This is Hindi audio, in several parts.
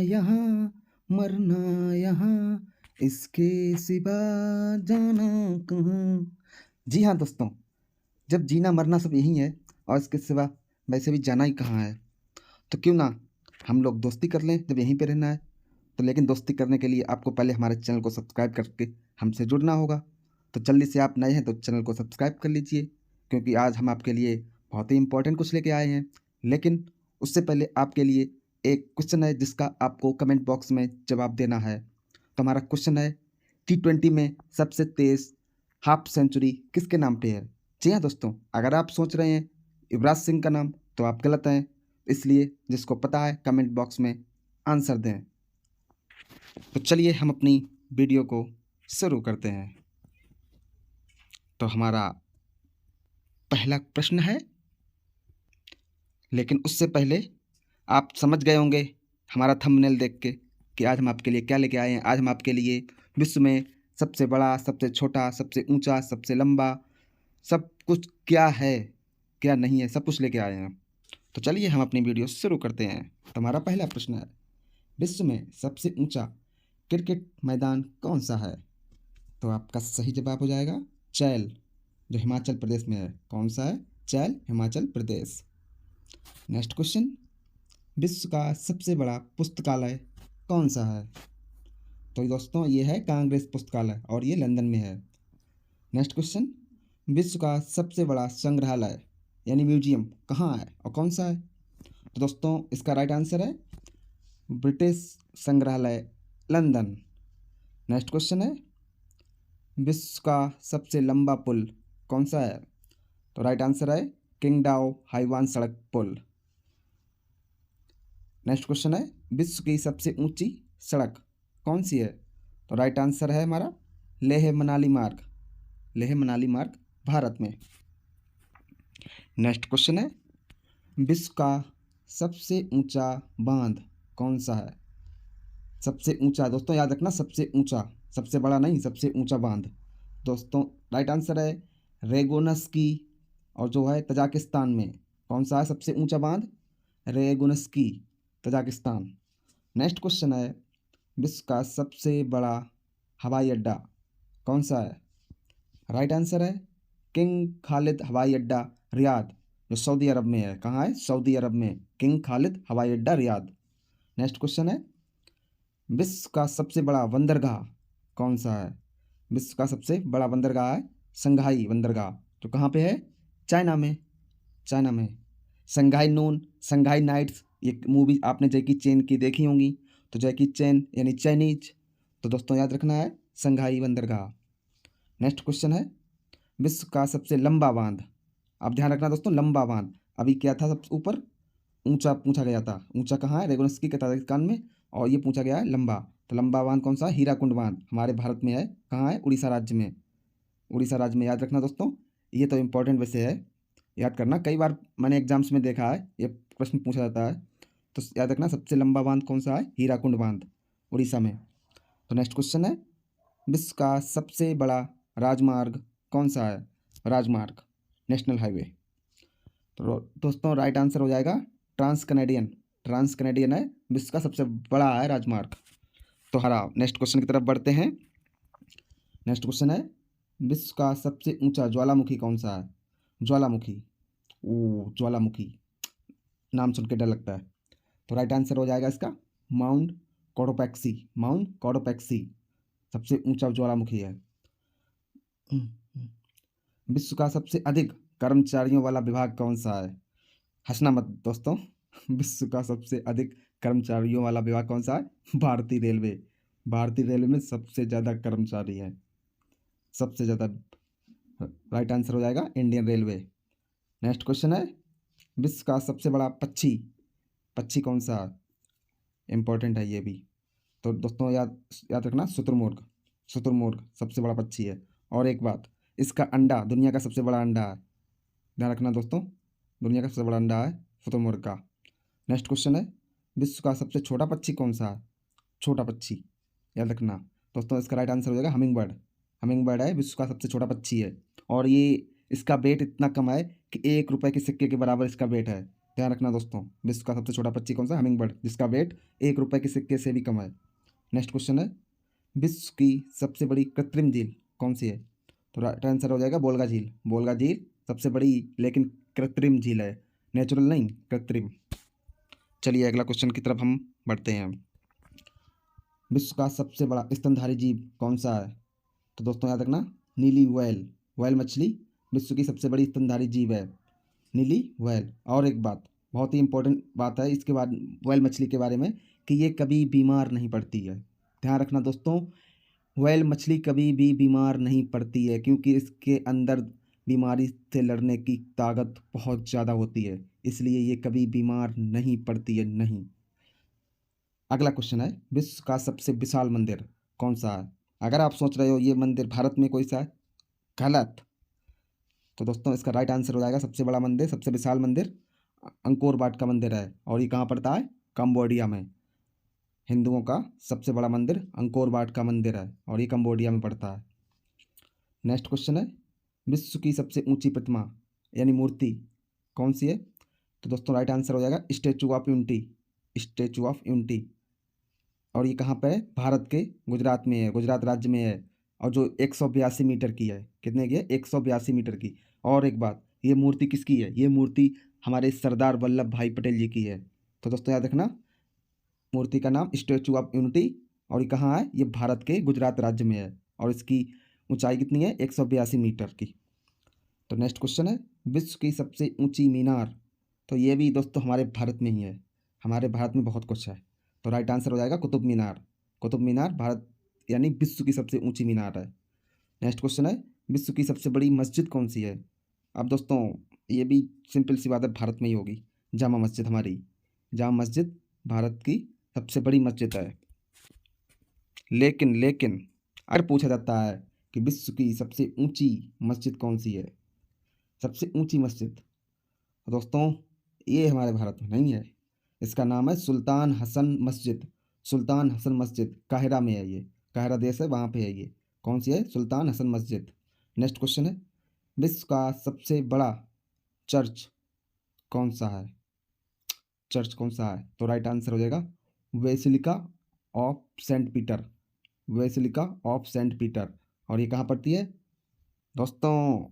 यहाँ मरना यहाँ, इसके सिवा जाना कहाँ। जी हाँ दोस्तों, जब जीना मरना सब यही है और इसके सिवा वैसे भी जाना ही कहाँ है, तो क्यों ना हम लोग दोस्ती कर लें जब यहीं पे रहना है। तो लेकिन दोस्ती करने के लिए आपको पहले हमारे चैनल को सब्सक्राइब करके हमसे जुड़ना होगा। तो जल्दी से आप नए हैं तो चैनल को सब्सक्राइब कर लीजिए, क्योंकि आज हम आपके लिए बहुत ही इम्पोर्टेंट कुछ लेके आए हैं। लेकिन उससे पहले आपके लिए एक क्वेश्चन है जिसका आपको कमेंट बॉक्स में जवाब देना है। तो हमारा क्वेश्चन है, T20 में सबसे तेज़ हाफ सेंचुरी किसके नाम पे है? जी हाँ दोस्तों, अगर आप सोच रहे हैं युवराज सिंह का नाम, तो आप गलत हैं। इसलिए जिसको पता है कमेंट बॉक्स में आंसर दें। तो चलिए हम अपनी वीडियो को शुरू करते हैं। तो हमारा पहला प्रश्न है, लेकिन उससे पहले आप समझ गए होंगे हमारा थंबनेल देख के कि आज हम आपके लिए क्या लेके आए हैं। आज हम आपके लिए विश्व में सबसे बड़ा, सबसे छोटा, सबसे ऊंचा, सबसे लंबा, सब कुछ क्या है क्या नहीं है, सब कुछ लेके आए हैं। तो चलिए हम अपनी वीडियो शुरू करते हैं। तो हमारा पहला प्रश्न है, विश्व में सबसे ऊंचा क्रिकेट मैदान कौन सा है? तो आपका सही जवाब हो जाएगा चैल, जो हिमाचल प्रदेश में है। कौन सा है? चैल, हिमाचल प्रदेश। नेक्स्ट क्वेश्चन, विश्व का सबसे बड़ा पुस्तकालय कौन सा है? तो दोस्तों ये है कांग्रेस पुस्तकालय और ये लंदन में है। नेक्स्ट क्वेश्चन, विश्व का सबसे बड़ा संग्रहालय यानी म्यूजियम कहाँ है और कौन सा है? तो दोस्तों इसका राइट आंसर है ब्रिटिश संग्रहालय, लंदन। नेक्स्ट क्वेश्चन है, विश्व का सबसे लंबा पुल कौन सा है? तो राइट आंसर है किंगडाओ हाईवान सड़क पुल। नेक्स्ट क्वेश्चन है, विश्व की सबसे ऊंची सड़क कौन सी है? तो राइट आंसर है हमारा लेह मनाली मार्ग, लेह मनाली मार्ग भारत में। नेक्स्ट क्वेश्चन है, विश्व का सबसे ऊंचा बांध कौन सा है? सबसे ऊंचा दोस्तों याद रखना, सबसे ऊंचा, सबसे बड़ा नहीं, सबसे ऊंचा बांध। दोस्तों राइट आंसर है रेगोनस्की, और जो है तजाकिस्तान में। कौन सा है सबसे ऊंचा बांध? रेगोनस्की, तजाकिस्तान। नेक्स्ट क्वेश्चन है, विश्व का सबसे बड़ा हवाई अड्डा कौन सा है? राइट आंसर है किंग खालिद हवाई अड्डा, रियाद, जो सऊदी अरब में है। कहाँ है? सऊदी अरब में, किंग खालिद हवाई अड्डा, रियाद। नेक्स्ट क्वेश्चन है, विश्व का सबसे बड़ा बंदरगाह कौन सा है? विश्व का सबसे बड़ा बंदरगाह है संघाई बंदरगाह, जो कहाँ पे है? चाइना में, चाइना में। संघाई नून, संघाई नाइट्स, ये मूवी आपने जैकी चैन की देखी होंगी। तो जैकी चैन यानी चाइनीज, तो दोस्तों याद रखना है संघाई बंदरगाह। नेक्स्ट क्वेश्चन है, विश्व का सबसे लंबा बांध। अब ध्यान रखना दोस्तों, लंबा बांध। अभी क्या था सबसे ऊपर? ऊंचा पूछा गया था। ऊंचा कहाँ है? रेगोनस्की के तजाकिस्तान में। और ये पूछा गया है लंबा। तो लंबा बांध कौन सा? हीराकुंड बांध, हमारे भारत में है। कहाँ है? उड़ीसा राज्य में, उड़ीसा राज्य में। याद रखना दोस्तों, ये तो इम्पोर्टेंट वैसे है, याद करना। कई बार मैंने एग्जाम्स में देखा है, ये प्रश्न पूछा जाता है। तो याद रखना सबसे लंबा बांध कौन सा है? हीराकुंड बांध, उड़ीसा में। तो नेक्स्ट क्वेश्चन है, विश्व का सबसे बड़ा राजमार्ग कौन सा है? राजमार्ग, नेशनल हाईवे। तो दोस्तों राइट आंसर हो जाएगा ट्रांस कनेडियन, ट्रांस कनेडियन है विश्व का सबसे बड़ा है राजमार्ग। तो हरा नेक्स्ट क्वेश्चन की तरफ बढ़ते हैं। नेक्स्ट क्वेश्चन है, विश्व का सबसे ऊंचा ज्वालामुखी कौन सा है? ज्वालामुखी, ओ ज्वालामुखी, नाम सुन के डर लगता है। तो राइट आंसर हो जाएगा इसका माउंट कोटोपैक्सी, माउंट कोटोपैक्सी सबसे ऊंचा ज्वालामुखी है। विश्व का सबसे अधिक कर्मचारियों वाला विभाग कौन सा है? हंसना मत दोस्तों, विश्व का सबसे अधिक कर्मचारियों वाला विभाग कौन सा है? भारतीय रेलवे, भारतीय रेलवे में सबसे ज़्यादा कर्मचारी है, सबसे ज़्यादा। राइट आंसर हो जाएगा इंडियन रेलवे। नेक्स्ट क्वेश्चन है, विश्व का सबसे बड़ा पक्षी, पक्षी कौन सा है? इम्पोर्टेंट है ये भी। तो दोस्तों याद याद रखना शुतुरमुर्ग, शुतुरमुर्ग सबसे बड़ा पक्षी है। और एक बात, इसका अंडा दुनिया का सबसे बड़ा अंडा है, ध्यान रखना दोस्तों, दुनिया का सबसे बड़ा अंडा है शुतुरमुर्ग का। नेक्स्ट क्वेश्चन है, विश्व का सबसे छोटा पक्षी कौन सा है? छोटा पक्षी, याद रखना दोस्तों, इसका राइट आंसर हो जाएगा हमिंग बर्ड, हमिंग बर्ड है विश्व का सबसे छोटा पक्षी है। और ये इसका वेट इतना कम है कि 1 रुपये के सिक्के के बराबर इसका वेट है। ध्यान रखना दोस्तों, विश्व का सबसे छोटा पक्षी कौन सा? हमिंग बर्ड, जिसका वेट 1 रुपये के सिक्के से भी कम है। नेक्स्ट क्वेश्चन है, विश्व की सबसे बड़ी कृत्रिम झील कौन सी है? तो राइट आंसर हो जाएगा बोलगा झील। बोलगा झील सबसे बड़ी लेकिन कृत्रिम झील है, नेचुरल नहीं, कृत्रिम। चलिए अगला क्वेश्चन की तरफ हम बढ़ते हैं। विश्व का सबसे बड़ा स्तनधारी जीव कौन सा है? तो दोस्तों याद रखना, नीली व्हेल। व्हेल मछली विश्व की सबसे बड़ी स्तनधारी जीव है, नीली व्हेल। और एक बात, बहुत ही इंपॉर्टेंट बात है इसके बाद व्हेल मछली के बारे में, कि ये कभी बीमार नहीं पड़ती है। ध्यान रखना दोस्तों, व्हेल मछली कभी भी बीमार नहीं पड़ती है, क्योंकि इसके अंदर बीमारी से लड़ने की ताकत बहुत ज़्यादा होती है, इसलिए ये कभी बीमार नहीं पड़ती है, नहीं। अगला क्वेश्चन है, विश्व का सबसे विशाल मंदिर कौन सा है? अगर आप सोच रहे हो ये मंदिर भारत में कोई सा है, गलत। तो दोस्तों इसका राइट आंसर हो जाएगा, सबसे बड़ा मंदिर, सबसे विशाल मंदिर अंकोर वाट का मंदिर है, और ये कहाँ पड़ता है? कंबोडिया में। हिंदुओं का सबसे बड़ा मंदिर अंकोर वाट का मंदिर है, और ये कंबोडिया में पड़ता है। नेक्स्ट क्वेश्चन है, विश्व की सबसे ऊंची प्रतिमा यानी मूर्ति कौन सी है? तो दोस्तों राइट आंसर हो जाएगा statue of unity, statue of unity. और ये कहाँ पे है? भारत के गुजरात में है, गुजरात राज्य में है, और जो 182 मीटर की है। कितने की है? 182 मीटर की। और एक बात, ये मूर्ति किसकी है? ये मूर्ति हमारे सरदार वल्लभ भाई पटेल जी की है। तो दोस्तों याद रखना, मूर्ति का नाम स्टैचू ऑफ यूनिटी, और ये कहाँ है? ये भारत के गुजरात राज्य में है, और इसकी ऊंचाई कितनी है? 182 मीटर की। तो नेक्स्ट क्वेश्चन है, विश्व की सबसे ऊंची मीनार। तो ये भी दोस्तों हमारे भारत में ही है, हमारे भारत में बहुत कुछ है। तो राइट आंसर हो जाएगा कुतुब मीनार। कुतुब मीनार भारत यानी विश्व की सबसे ऊंची मीनार है। नेक्स्ट क्वेश्चन है, विश्व की सबसे बड़ी मस्जिद कौन सी है? अब दोस्तों ये भी सिंपल सी बात है, भारत में ही होगी, जामा मस्जिद। हमारी जामा मस्जिद भारत की सबसे बड़ी मस्जिद है। लेकिन अगर पूछा जाता है कि विश्व की सबसे ऊंची मस्जिद कौन सी है, सबसे ऊंची मस्जिद, तो दोस्तों ये हमारे भारत में नहीं है। इसका नाम है सुल्तान हसन मस्जिद। सुल्तान हसन मस्जिद काहिरा में है, ये काहिरा देश है, वहाँ पे है ये। कौन सी है? सुल्तान हसन मस्जिद। नेक्स्ट क्वेश्चन है, विश्व का सबसे बड़ा चर्च कौन सा है? चर्च कौन सा है? तो राइट आंसर हो जाएगा basilica of Saint Peter, basilica of Saint Peter. और ये कहाँ पड़ती है दोस्तों?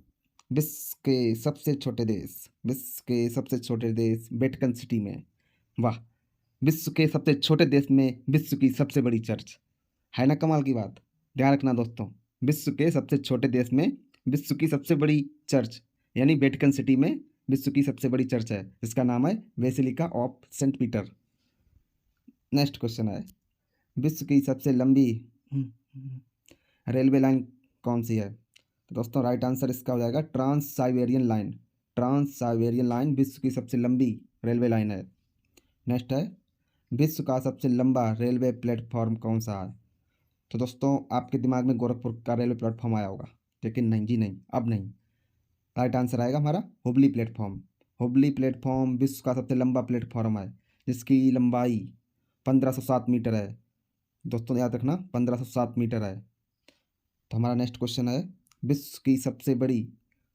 विश्व के सबसे छोटे देश, विश्व के सबसे छोटे देश वेटिकन सिटी में। वाह, विश्व के सबसे छोटे देश में विश्व की सबसे बड़ी चर्च, है ना कमाल की बात। ध्यान रखना दोस्तों, विश्व के सबसे छोटे देश में विश्व की सबसे बड़ी चर्च यानी वेटिकन सिटी में विश्व की सबसे बड़ी चर्च है, जिसका नाम है basilica of Saint Peter. Next question है, विश्व की सबसे लंबी रेलवे लाइन कौन सी है? तो दोस्तों राइट आंसर इसका हो जाएगा Trans Siberian line. Trans Siberian line विश्व की सबसे लंबी रेलवे लाइन है। नेक्स्ट है, विश्व का सबसे लंबा रेलवे प्लेटफॉर्म कौन सा है? तो दोस्तों आपके दिमाग में गोरखपुर का रेलवे प्लेटफॉर्म आया होगा, लेकिन नहीं जी, नहीं, अब नहीं। राइट आंसर आएगा हमारा हुबली प्लेटफॉर्म। हुबली प्लेटफॉर्म विश्व का सबसे लंबा प्लेटफॉर्म है, जिसकी लंबाई 1507 मीटर है। दोस्तों याद रखना 1507 मीटर है। तो हमारा नेक्स्ट क्वेश्चन है, विश्व की सबसे बड़ी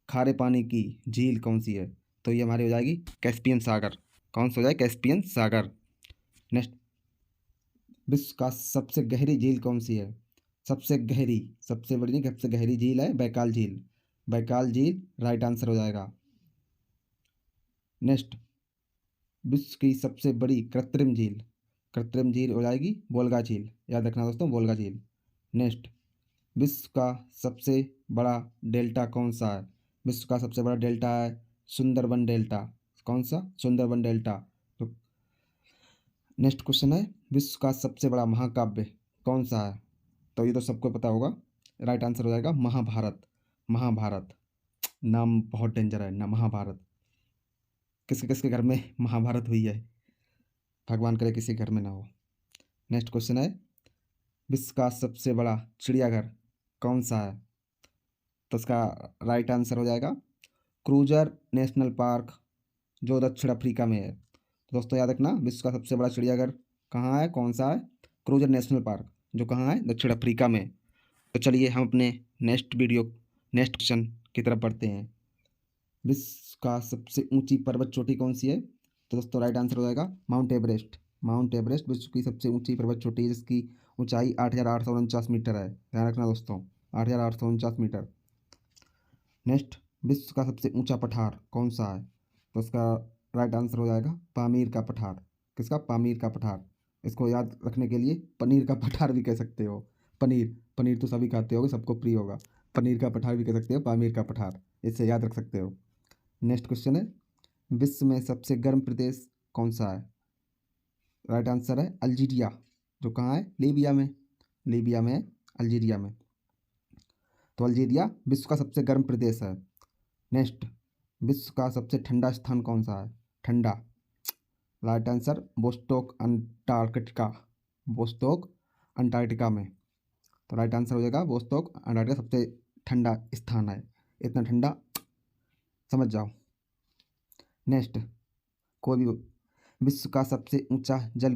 खारे पानी की झील कौन सी है? तो ये हमारी हो जाएगी कैस्पियन सागर। कौन सा हो जाए? कैस्पियन सागर। नेक्स्ट, विश्व का सबसे गहरी झील कौन सी है? सबसे गहरी, सबसे बड़ी नहीं, सबसे गहरी झील है बैकाल झील। बैकाल झील राइट आंसर हो जाएगा। नेक्स्ट, विश्व की सबसे बड़ी कृत्रिम झील, कृत्रिम झील हो जाएगी वोल्गा झील। याद रखना दोस्तों, वोल्गा झील। नेक्स्ट, विश्व का सबसे बड़ा डेल्टा कौन सा है? विश्व का सबसे बड़ा डेल्टा है सुंदरबन डेल्टा। कौन सा? सुंदरबन डेल्टा। तो नेक्स्ट क्वेश्चन है, विश्व का सबसे बड़ा महाकाव्य कौन सा है? तो ये तो सबको पता होगा, राइट आंसर हो जाएगा महाभारत। महाभारत नाम बहुत डेंजर है ना, महाभारत। किसके किसके घर में महाभारत हुई है? भगवान करे किसी घर में ना हो। नेक्स्ट क्वेश्चन है, विश्व का सबसे बड़ा चिड़ियाघर कौन सा है? तो इसका राइट आंसर हो जाएगा क्रूजर नेशनल पार्क, जो दक्षिण अफ्रीका में है। तो दोस्तों याद रखना, विश्व का सबसे बड़ा चिड़ियाघर कहाँ है, कौन सा है? क्रूजर नेशनल पार्क, जो कहाँ है? दक्षिण अफ्रीका में। तो चलिए हम अपने नेक्स्ट क्वेश्चन की तरफ बढ़ते हैं। विश्व का सबसे ऊंची पर्वत चोटी कौन सी है? तो दोस्तों राइट आंसर हो जाएगा माउंट एवरेस्ट। माउंट एवरेस्ट विश्व की सबसे ऊंची पर्वत चोटी है, जिसकी ऊंचाई 8,849 मीटर है। ध्यान रखना दोस्तों, 8,849 मीटर। नेक्स्ट, विश्व का सबसे ऊंचा पठार कौन सा है? तो उसका राइट आंसर हो जाएगा पामीर का पठार। किसका? पामीर का पठार। इसको याद रखने के लिए पनीर का पठार भी कह सकते हो। पनीर पनीर तो सभी खाते होगे, सबको प्रिय होगा। पनीर का पठार भी कह सकते हो, पामीर का पठार, इससे याद रख सकते हो। नेक्स्ट क्वेश्चन है, विश्व में सबसे गर्म प्रदेश कौन सा है? राइट आंसर है अल्जीरिया, जो कहाँ है? लीबिया में। लीबिया में है, अल्जीरिया में। तो अल्जीरिया विश्व का सबसे गर्म प्रदेश है। नेक्स्ट, विश्व का सबसे ठंडा स्थान कौन सा है? ठंडा, राइट आंसर बोस्टोक अंटार्कटिका। बोस्टोक अंटार्कटिका में। तो राइट आंसर हो जाएगा बोस्टोक अंटार्कटिका सबसे ठंडा स्थान है। इतना ठंडा, समझ जाओ। नेक्स्ट, कोई भी विश्व का सबसे ऊंचा जल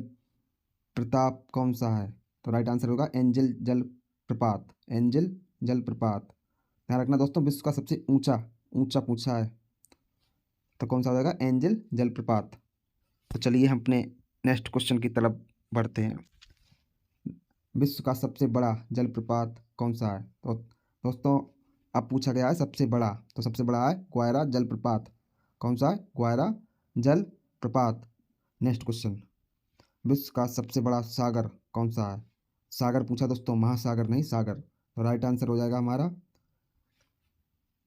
प्रपात कौन सा है? तो राइट आंसर होगा एंजल जल प्रपात। एंजल जल प्रपात। ध्यान रखना दोस्तों, विश्व का सबसे ऊंचा ऊंचा पूछा है, तो कौन सा हो जाएगा? एंजल जल प्रपात। तो चलिए हम अपने नेक्स्ट क्वेश्चन की तरफ बढ़ते हैं। विश्व का सबसे बड़ा जलप्रपात कौन सा है? तो दोस्तों अब पूछा गया है सबसे बड़ा, तो सबसे बड़ा है ग्वायरा जलप्रपात। कौन सा है? ग्वायरा जलप्रपात। नेक्स्ट क्वेश्चन, विश्व का सबसे बड़ा सागर कौन सा है? सागर पूछा दोस्तों, महासागर नहीं, सागर। तो राइट आंसर हो जाएगा हमारा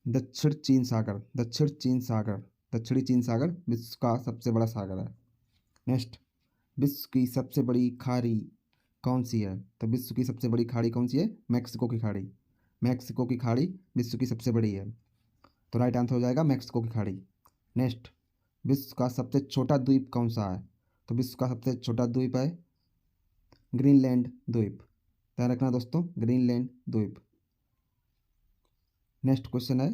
दक्षिण चीन सागर। दक्षिण चीन सागर, दक्षिणी चीन सागर विश्व का सबसे बड़ा सागर है। नेक्स्ट, विश्व की सबसे बड़ी खाड़ी कौन सी है? तो विश्व की सबसे बड़ी खाड़ी कौन सी है? मैक्सिको की खाड़ी। मैक्सिको की खाड़ी विश्व की सबसे बड़ी है। तो राइट आंसर हो जाएगा मैक्सिको की खाड़ी। नेक्स्ट, विश्व का सबसे छोटा द्वीप कौन सा है? तो विश्व का सबसे छोटा द्वीप है ग्रीनलैंड द्वीप। ध्यान रखना दोस्तों, ग्रीनलैंड द्वीप। नेक्स्ट क्वेश्चन है,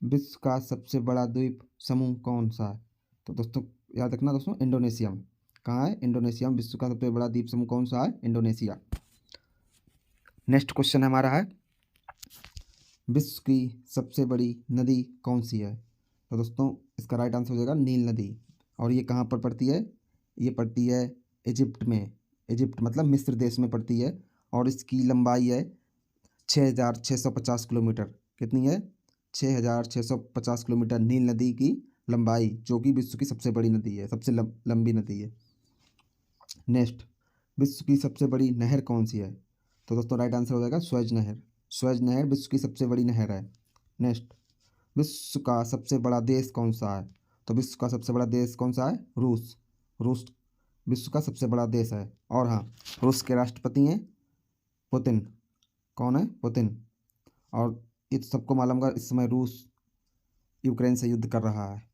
विश्व का सबसे बड़ा द्वीप समूह कौन सा है? तो दोस्तों याद रखना दोस्तों, इंडोनेशिया। कहाँ है? इंडोनेशिया में विश्व का सबसे बड़ा द्वीप समूह कौन सा है? इंडोनेशिया। नेक्स्ट क्वेश्चन हमारा है, विश्व की सबसे बड़ी नदी कौन सी है? तो दोस्तों इसका राइट आंसर हो जाएगा नील नदी। और ये कहाँ पर पड़ती है? ये पड़ती है इजिप्ट में। इजिप्ट मतलब मिस्र देश में पड़ती है। और इसकी लंबाई है 6,650 किलोमीटर। कितनी है? 6,650 किलोमीटर नील नदी की लंबाई, जो कि विश्व की सबसे बड़ी नदी है, सबसे लंबी नदी है। नेक्स्ट, विश्व की सबसे बड़ी नहर कौन सी है? तो दोस्तों राइट आंसर हो जाएगा स्वेज नहर। स्वेज नहर विश्व की सबसे बड़ी नहर है। नेक्स्ट, विश्व का सबसे बड़ा देश कौन सा है? तो विश्व का सबसे बड़ा देश कौन सा है? रूस। रूस विश्व का सबसे बड़ा देश है। और हाँ, रूस के राष्ट्रपति हैं पुतिन। कौन है? पुतिन। और ये तो सबको मालूम होगा, इस समय रूस यूक्रेन से युद्ध कर रहा है।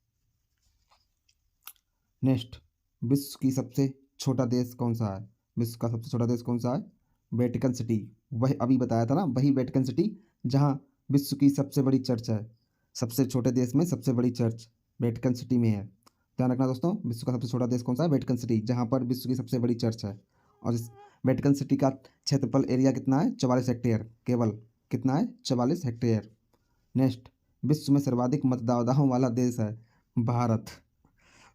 नेक्स्ट, विश्व की सबसे छोटा देश कौन सा है? विश्व का सबसे छोटा देश कौन सा है? Vatican city. वही अभी बताया था ना, वही वेटिकन सिटी जहाँ विश्व की सबसे बड़ी चर्च है। सबसे छोटे देश में सबसे बड़ी चर्च वेटिकन सिटी में है। ध्यान रखना दोस्तों, विश्व का सबसे छोटा देश कौन सा है? वेटिकन सिटी, जहाँ पर विश्व की सबसे बड़ी चर्च है। और इस वेटिकन सिटी का क्षेत्रफल एरिया कितना है? 44 हेक्टेयर केवल। कितना है? 44 हेक्टेयर। नेक्स्ट, विश्व में सर्वाधिक मतदाताओं वाला देश है भारत।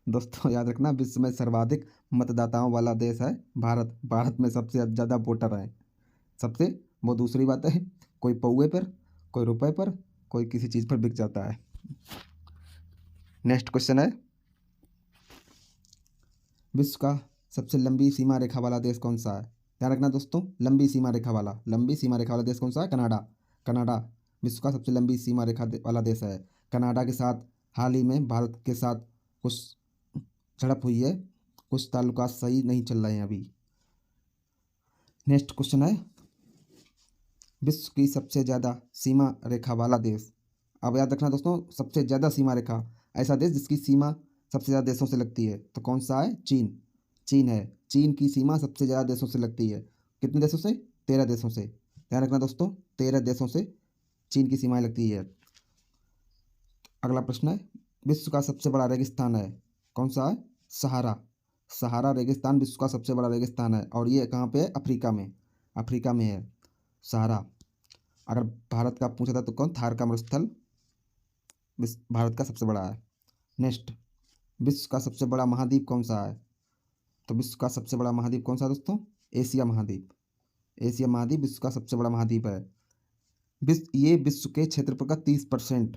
दोस्तों याद रखना, विश्व में सर्वाधिक मतदाताओं वाला देश है भारत। भारत में सबसे ज़्यादा वोटर हैं। सबसे, वो दूसरी बात है, कोई पौए पर, कोई रुपए पर, कोई किसी चीज़ पर बिक जाता है। नेक्स्ट क्वेश्चन है, विश्व का सबसे लंबी सीमा रेखा वाला देश कौन सा है? ध्यान रखना दोस्तों, लंबी सीमा रेखा वाला देश कौन सा है? कनाडा। कनाडा विश्व का सबसे लंबी सीमा रेखा वाला देश है। कनाडा के साथ हाल ही में भारत के साथ कुछ झड़प हुई है, कुछ ताल्लुकात सही नहीं चल रहे हैं अभी। नेक्स्ट क्वेश्चन है, विश्व की सबसे ज़्यादा सीमा रेखा वाला देश। अब याद रखना दोस्तों, सबसे ज़्यादा सीमा रेखा, ऐसा देश जिसकी सीमा सबसे ज़्यादा देशों से लगती है, तो कौन सा है? चीन। चीन है। चीन की सीमा सबसे ज़्यादा देशों से लगती है। कितने देशों से? 13 देशों से। ध्यान रखना दोस्तों, 13 देशों से चीन की सीमाएँ लगती है। अगला प्रश्न है, विश्व का सबसे बड़ा रेगिस्तान है कौन सा है? सहारा। सहारा रेगिस्तान विश्व का सबसे बड़ा रेगिस्तान है। और ये कहाँ पे है? अफ्रीका में। अफ्रीका में है सहारा। अगर भारत का पूछा था तो कौन? थार का मरुस्थल भारत का सबसे बड़ा है। नेक्स्ट, विश्व का सबसे बड़ा महाद्वीप कौन सा है? तो विश्व का सबसे बड़ा महाद्वीप कौन सा है दोस्तों? एशिया महाद्वीप। एशिया महाद्वीप विश्व का सबसे बड़ा महाद्वीप है। ये विश्व के क्षेत्रफल का 30%,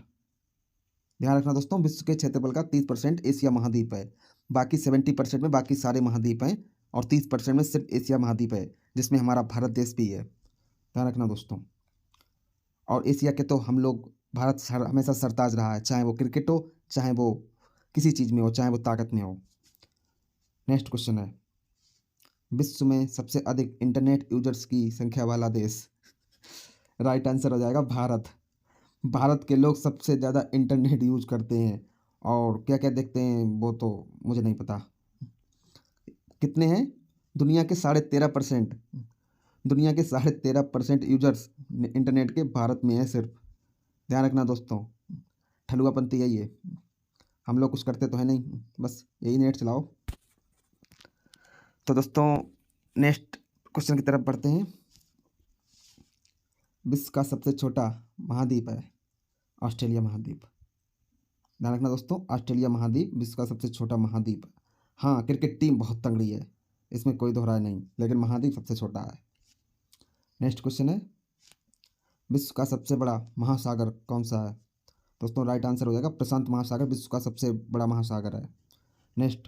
ध्यान रखना दोस्तों, विश्व के क्षेत्रफल का 30% एशिया महाद्वीप है। बाकी 70% में बाकी सारे महाद्वीप हैं और 30% में सिर्फ एशिया महाद्वीप है, जिसमें हमारा भारत देश भी है। ध्यान रखना दोस्तों। और एशिया के तो हम लोग, भारत हमेशा सरताज रहा है, चाहे वो क्रिकेट हो, चाहे वो किसी चीज़ में हो, चाहे वो ताकत में हो। नेक्स्ट क्वेश्चन है, विश्व में सबसे अधिक इंटरनेट यूजर्स की संख्या वाला देश? राइट आंसर हो जाएगा भारत। भारत के लोग सबसे ज़्यादा इंटरनेट यूज करते हैं। और क्या क्या देखते हैं वो तो मुझे नहीं पता। कितने हैं? दुनिया के 13.5%, दुनिया के 13.5% यूजर्स इंटरनेट के भारत में है सिर्फ। ध्यान रखना दोस्तों, ठलुआपंती यही है, हम लोग कुछ करते तो है नहीं, बस यही नेट चलाओ। तो दोस्तों नेक्स्ट क्वेश्चन की तरफ बढ़ते हैं। विश्व का सबसे छोटा महाद्वीप है ऑस्ट्रेलिया महाद्वीप। ध्यान रखना दोस्तों, ऑस्ट्रेलिया महाद्वीप विश्व का सबसे छोटा महाद्वीप है। हाँ, क्रिकेट टीम बहुत तगड़ी है, इसमें कोई दोहराय नहीं, लेकिन महाद्वीप सबसे छोटा है। नेक्स्ट क्वेश्चन है, विश्व का सबसे बड़ा महासागर कौन सा है? दोस्तों राइट आंसर हो जाएगा प्रशांत महासागर विश्व का सबसे बड़ा महासागर है। नेक्स्ट,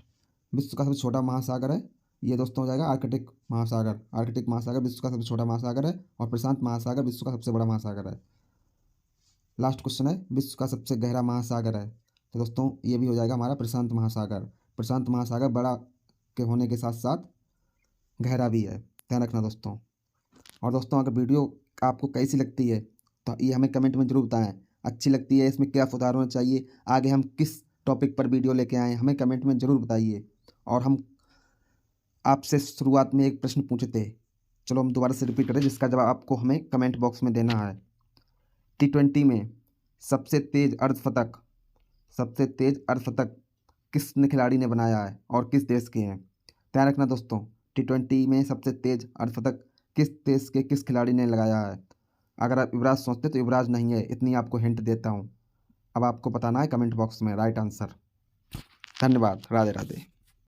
विश्व का सबसे छोटा महासागर है, ये दोस्तों हो जाएगा आर्कटिक महासागर। आर्कटिक महासागर विश्व का सबसे छोटा महासागर है और प्रशांत महासागर विश्व का सबसे बड़ा महासागर है। लास्ट क्वेश्चन है, विश्व का सबसे गहरा महासागर है? तो दोस्तों ये भी हो जाएगा हमारा प्रशांत महासागर। प्रशांत महासागर बड़ा के होने के साथ साथ गहरा भी है, ध्यान रखना दोस्तों। और दोस्तों अगर वीडियो आपको कैसी लगती है तो ये हमें कमेंट में ज़रूर बताएं। अच्छी लगती है, इसमें क्या सुधार होना चाहिए, आगे हम किस टॉपिक पर वीडियो लेके आएँ, हमें कमेंट में ज़रूर बताइए। और हम आपसे शुरुआत में एक प्रश्न पूछे थे, चलो हम दोबारा से रिपीट करें, जिसका जवाब आपको हमें कमेंट बॉक्स में देना है। T20 में सबसे तेज अर्धशतक किस खिलाड़ी ने बनाया है और किस देश के हैं? ध्यान रखना दोस्तों, T20 में सबसे तेज अर्धशतक किस देश के किस खिलाड़ी ने लगाया है? अगर आप युवराज सोचते तो युवराज नहीं है, इतनी आपको हिंट देता हूँ। अब आपको बताना है कमेंट बॉक्स में राइट आंसर। धन्यवाद, राधे राधे।